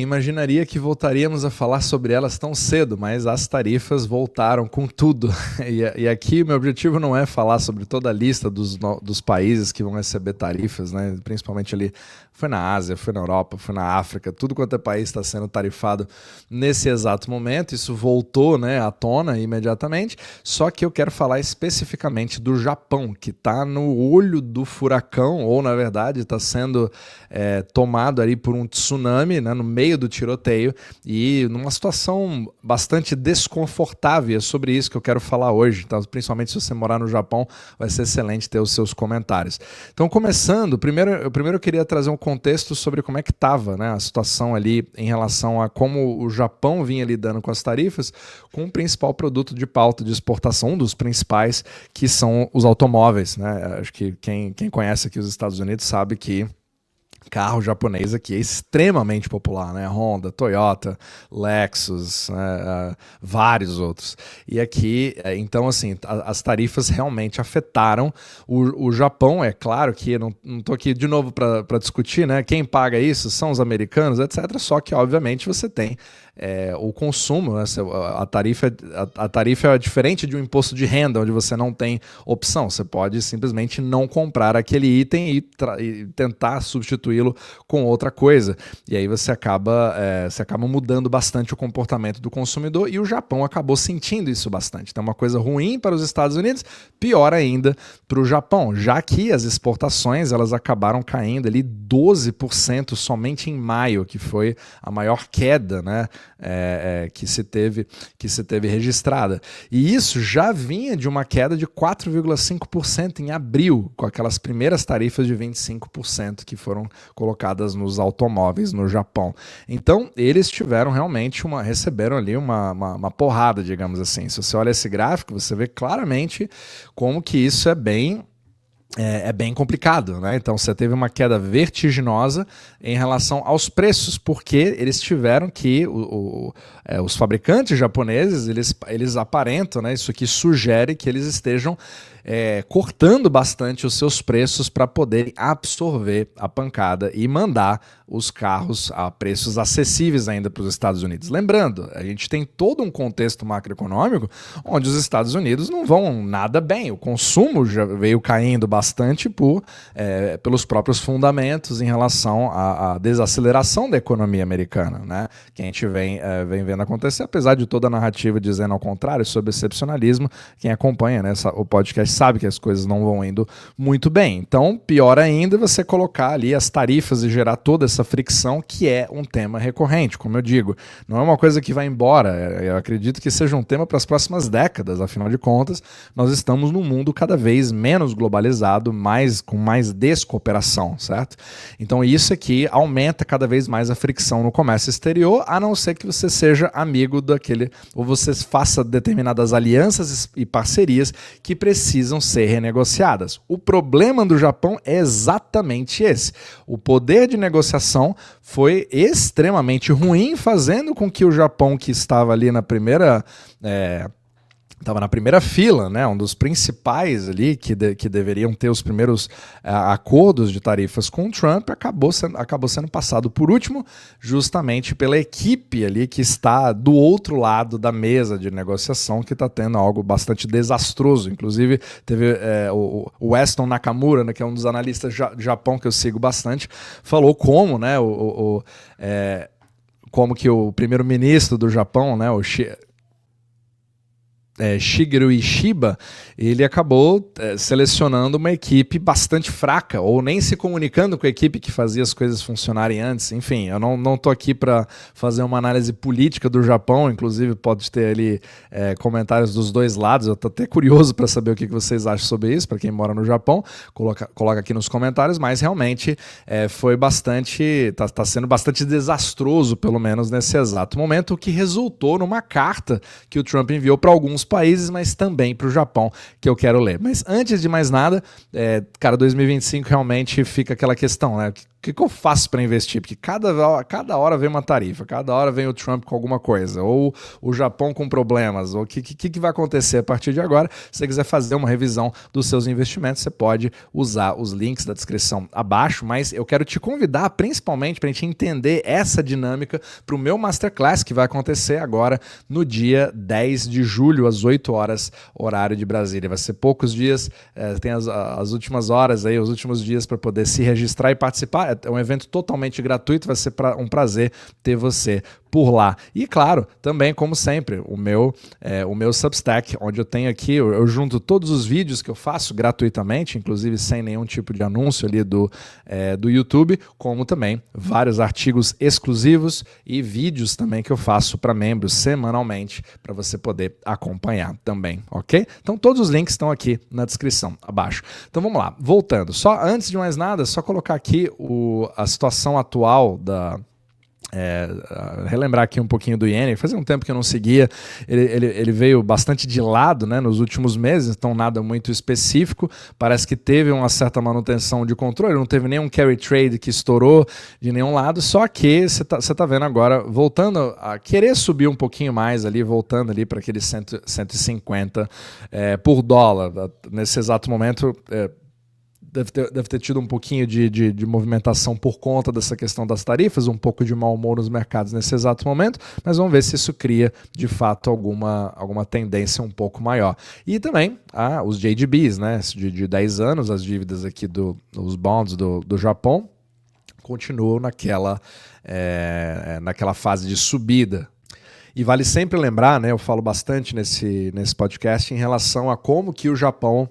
Imaginaria que voltaríamos a falar sobre elas tão cedo, mas as tarifas voltaram com tudo. E aqui o meu objetivo não é falar sobre toda a lista dos países que vão receber tarifas, né? Principalmente ali, foi na Ásia, foi na Europa, foi na África, tudo quanto é país está sendo tarifado nesse exato momento. Isso voltou, né, à tona imediatamente, só que eu quero falar especificamente do Japão, que está no olho do furacão, ou na verdade está sendo tomado ali por um tsunami, né, no meio do tiroteio e numa situação bastante desconfortável. É sobre isso que eu quero falar hoje. Então, principalmente se você morar no Japão, vai ser excelente ter os seus comentários. Então, começando, primeiro eu queria trazer um contexto sobre como é que estava, né, a situação ali em relação a como o Japão vinha lidando com as tarifas, com o principal produto de pauta de exportação, um dos principais, que são os automóveis, né? Acho que quem conhece aqui os Estados Unidos sabe que carro japonês aqui é extremamente popular, né? Honda, Toyota, Lexus, né? Vários outros. E aqui, então assim, as tarifas realmente afetaram o Japão. É claro que eu não estou aqui de novo para discutir, né? Quem paga isso são os americanos, etc. Só que, obviamente, você tem o consumo, né? A tarifa é diferente de um imposto de renda, onde você não tem opção. Você pode simplesmente não comprar aquele item e tentar substituí-lo com outra coisa. E aí você acaba mudando bastante o comportamento do consumidor, e o Japão acabou sentindo isso bastante. Então, uma coisa ruim para os Estados Unidos, pior ainda para o Japão, já que as exportações elas acabaram caindo ali 12% somente em maio, que foi a maior queda, né? Que se teve registrada. E isso já vinha de uma queda de 4,5% em abril, com aquelas primeiras tarifas de 25% que foram colocadas nos automóveis no Japão. Então, eles tiveram realmente receberam ali uma porrada, digamos assim. Se você olha esse gráfico, você vê claramente como que isso é bem complicado, né? Então você teve uma queda vertiginosa em relação aos preços, porque eles tiveram que os fabricantes japoneses eles aparentam, né? Isso aqui sugere que eles estejam cortando bastante os seus preços para poderem absorver a pancada e mandar os carros a preços acessíveis ainda para os Estados Unidos. Lembrando, a gente tem todo um contexto macroeconômico onde os Estados Unidos não vão nada bem. O consumo já veio caindo bastante pelos próprios fundamentos em relação à desaceleração da economia americana, né? Que a gente vem vendo acontecer, apesar de toda a narrativa dizendo ao contrário, sobre excepcionalismo. Quem acompanha, né, o podcast sabe que as coisas não vão indo muito bem. Então, pior ainda você colocar ali as tarifas e gerar toda essa fricção, que é um tema recorrente, como eu digo. Não é uma coisa que vai embora. Eu acredito que seja um tema para as próximas décadas. Afinal de contas, nós estamos num mundo cada vez menos globalizado, com mais descooperação, certo? Então, isso aqui aumenta cada vez mais a fricção no comércio exterior, a não ser que você seja amigo daquele, ou você faça determinadas alianças e parcerias que precisam ser renegociadas. O problema do Japão é exatamente esse. O poder de negociação foi extremamente ruim, fazendo com que o Japão, que estava ali na primeira fila, né, um dos principais ali que deveriam ter os primeiros acordos de tarifas com o Trump, acabou sendo passado por último, justamente pela equipe ali que está do outro lado da mesa de negociação, que está tendo algo bastante desastroso. Inclusive, teve o Weston Nakamura, né, que é um dos analistas do Japão que eu sigo bastante, falou como, né, como que o primeiro-ministro do Japão, né, Shigeru Ishiba, ele acabou selecionando uma equipe bastante fraca, ou nem se comunicando com a equipe que fazia as coisas funcionarem antes. Enfim, eu não estou aqui para fazer uma análise política do Japão, inclusive pode ter ali comentários dos dois lados. Eu estou até curioso para saber o que vocês acham sobre isso, para quem mora no Japão, coloca aqui nos comentários, mas realmente foi está sendo bastante desastroso, pelo menos nesse exato momento, o que resultou numa carta que o Trump enviou para alguns países, mas também para o Japão, que eu quero ler. Mas antes de mais nada, cara, 2025 realmente fica aquela questão, né? que eu faço para investir? Porque cada hora vem uma tarifa, cada hora vem o Trump com alguma coisa, ou o Japão com problemas, ou o que vai acontecer a partir de agora. Se você quiser fazer uma revisão dos seus investimentos, você pode usar os links da descrição abaixo, mas eu quero te convidar principalmente para a gente entender essa dinâmica para o meu Masterclass, que vai acontecer agora no dia 10 de julho, às 8 horas, horário de Brasília. Vai ser poucos dias, tem as últimas horas aí, os últimos dias para poder se registrar e participar. É um evento totalmente gratuito, vai ser um prazer ter você por lá. E claro, também, como sempre, o meu Substack, onde eu tenho aqui, eu junto todos os vídeos que eu faço gratuitamente, inclusive sem nenhum tipo de anúncio ali do YouTube, como também vários artigos exclusivos e vídeos também que eu faço para membros semanalmente, para você poder acompanhar também, ok? Então todos os links estão aqui na descrição abaixo. Então vamos lá, voltando. Só antes de mais nada, só colocar aqui a situação atual relembrar aqui um pouquinho do iene. Fazia um tempo que eu não seguia, ele veio bastante de lado, né, nos últimos meses, então nada muito específico, parece que teve uma certa manutenção de controle, não teve nenhum carry trade que estourou de nenhum lado, só que você tá vendo agora, voltando a querer subir um pouquinho mais ali, voltando ali para aquele 150 por dólar, nesse exato momento. Deve ter tido um pouquinho de movimentação por conta dessa questão das tarifas, um pouco de mau humor nos mercados nesse exato momento, mas vamos ver se isso cria, de fato, alguma tendência um pouco maior. E também os JGBs, né, de 10 anos, as dívidas aqui dos bonds do Japão, continuam naquela fase de subida. E vale sempre lembrar, né, eu falo bastante nesse podcast em relação a como que o Japão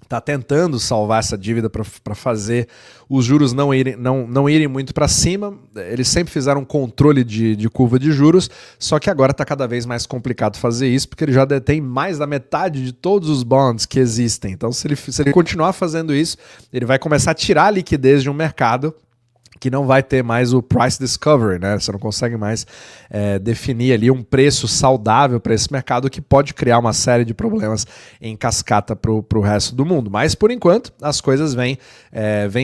está tentando salvar essa dívida para fazer os juros não irem muito para cima. Eles sempre fizeram um controle de curva de juros, só que agora está cada vez mais complicado fazer isso, porque ele já detém mais da metade de todos os bonds que existem. Então, se ele continuar fazendo isso, ele vai começar a tirar a liquidez de um mercado que não vai ter mais o price discovery, né? Você não consegue mais definir ali um preço saudável para esse mercado, que pode criar uma série de problemas em cascata para o resto do mundo. Mas, por enquanto, as coisas vêm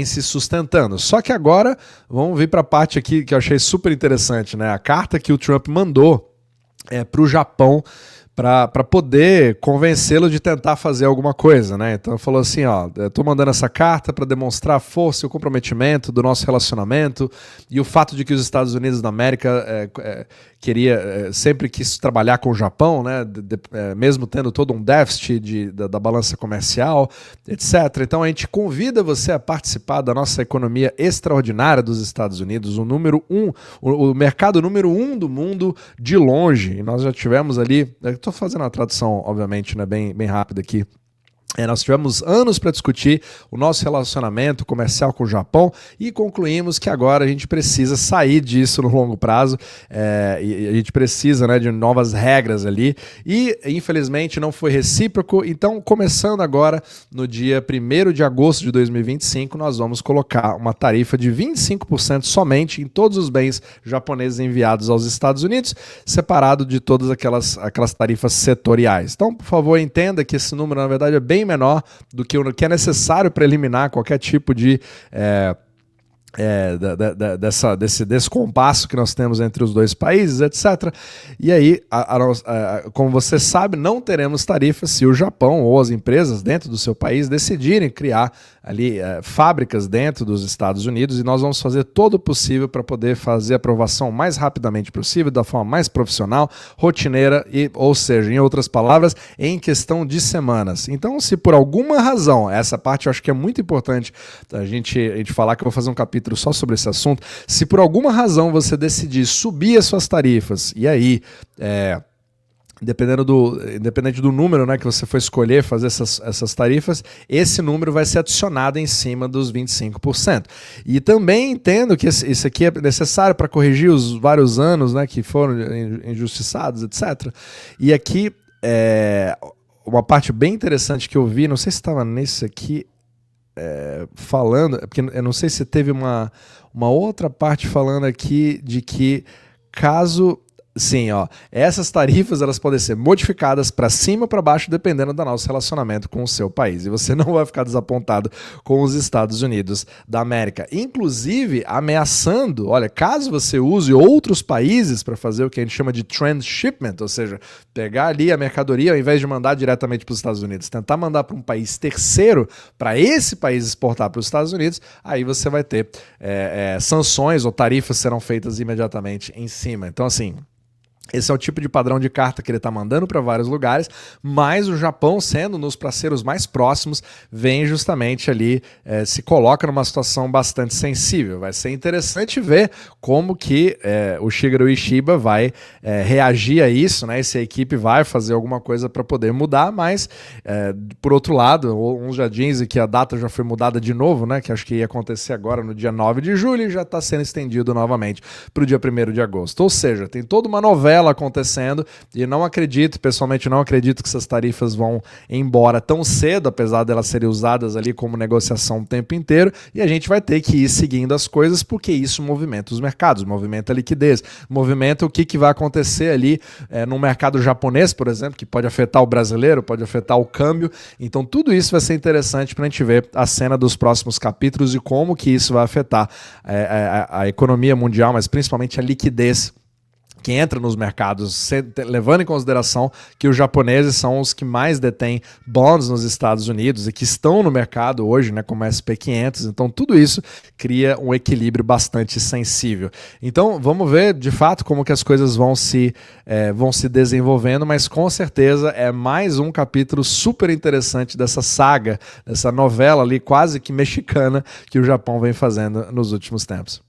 se sustentando. Só que agora, vamos vir para a parte aqui que eu achei super interessante, né? A carta que o Trump mandou para o Japão, para poder convencê-lo de tentar fazer alguma coisa, né? Então falou assim, estou mandando essa carta para demonstrar a força e o comprometimento do nosso relacionamento e o fato de que os Estados Unidos da América sempre quis trabalhar com o Japão, né? Mesmo tendo todo um déficit da balança comercial, etc. Então a gente convida você a participar da nossa economia extraordinária dos Estados Unidos, o mercado número 1 do mundo de longe. E nós já tivemos ali, estou fazendo uma tradução, obviamente, né, bem rápida aqui. Nós tivemos anos para discutir o nosso relacionamento comercial com o Japão e concluímos que agora a gente precisa sair disso no longo prazo, e a gente precisa, né, de novas regras ali, e infelizmente não foi recíproco. Então, começando agora no dia 1º de agosto de 2025, nós vamos colocar uma tarifa de 25% somente em todos os bens japoneses enviados aos Estados Unidos, separado de todas aquelas tarifas setoriais. Então, por favor, entenda que esse número, na verdade, é bem menor do que o que é necessário para eliminar qualquer tipo de desse descompasso que nós temos entre os dois países, etc. E aí, como você sabe, não teremos tarifas se o Japão ou as empresas dentro do seu país decidirem criar ali fábricas dentro dos Estados Unidos, e nós vamos fazer todo o possível para poder fazer a aprovação o mais rapidamente possível, da forma mais profissional, rotineira, ou seja, em outras palavras, em questão de semanas. Então, se por alguma razão, essa parte eu acho que é muito importante a gente falar, que eu vou fazer um capítulo só sobre esse assunto, se por alguma razão você decidir subir as suas tarifas, e aí independente do número, né, que você for escolher fazer essas tarifas, esse número vai ser adicionado em cima dos 25%. E também entendo que isso aqui é necessário para corrigir os vários anos, né, que foram injustiçados, etc. E aqui, uma parte bem interessante que eu vi, não sei se estava nesse aqui, falando, porque eu não sei se teve uma outra parte falando aqui de que caso Sim, ó. Essas tarifas elas podem ser modificadas para cima ou para baixo, dependendo do nosso relacionamento com o seu país. E você não vai ficar desapontado com os Estados Unidos da América. Inclusive, ameaçando, olha, caso você use outros países para fazer o que a gente chama de transshipment, ou seja, pegar ali a mercadoria ao invés de mandar diretamente para os Estados Unidos, tentar mandar para um país terceiro, para esse país exportar para os Estados Unidos, aí você vai ter sanções ou tarifas serão feitas imediatamente em cima. Então, assim, esse é o tipo de padrão de carta que ele está mandando para vários lugares, mas o Japão, sendo nos parceiros mais próximos, vem justamente ali, se coloca numa situação bastante sensível. Vai ser interessante ver como que o Shigeru Ishiba vai reagir a isso, né? Se a equipe vai fazer alguma coisa para poder mudar, mas, por outro lado, uns já dizem que a data já foi mudada de novo, né? Que acho que ia acontecer agora no dia 9 de julho e já está sendo estendido novamente para o dia 1º de agosto. Ou seja, tem toda uma novela acontecendo e não acredito, pessoalmente não acredito que essas tarifas vão embora tão cedo, apesar delas serem usadas ali como negociação o tempo inteiro, e a gente vai ter que ir seguindo as coisas porque isso movimenta os mercados, movimenta a liquidez, movimenta o que vai acontecer ali no mercado japonês, por exemplo, que pode afetar o brasileiro, pode afetar o câmbio. Então tudo isso vai ser interessante para a gente ver a cena dos próximos capítulos e como que isso vai afetar a economia mundial, mas principalmente a liquidez que entra nos mercados, levando em consideração que os japoneses são os que mais detêm bonds nos Estados Unidos e que estão no mercado hoje, né, como SP500. Então tudo isso cria um equilíbrio bastante sensível. Então vamos ver de fato como que as coisas vão se desenvolvendo, mas com certeza é mais um capítulo super interessante dessa saga, dessa novela ali quase que mexicana que o Japão vem fazendo nos últimos tempos.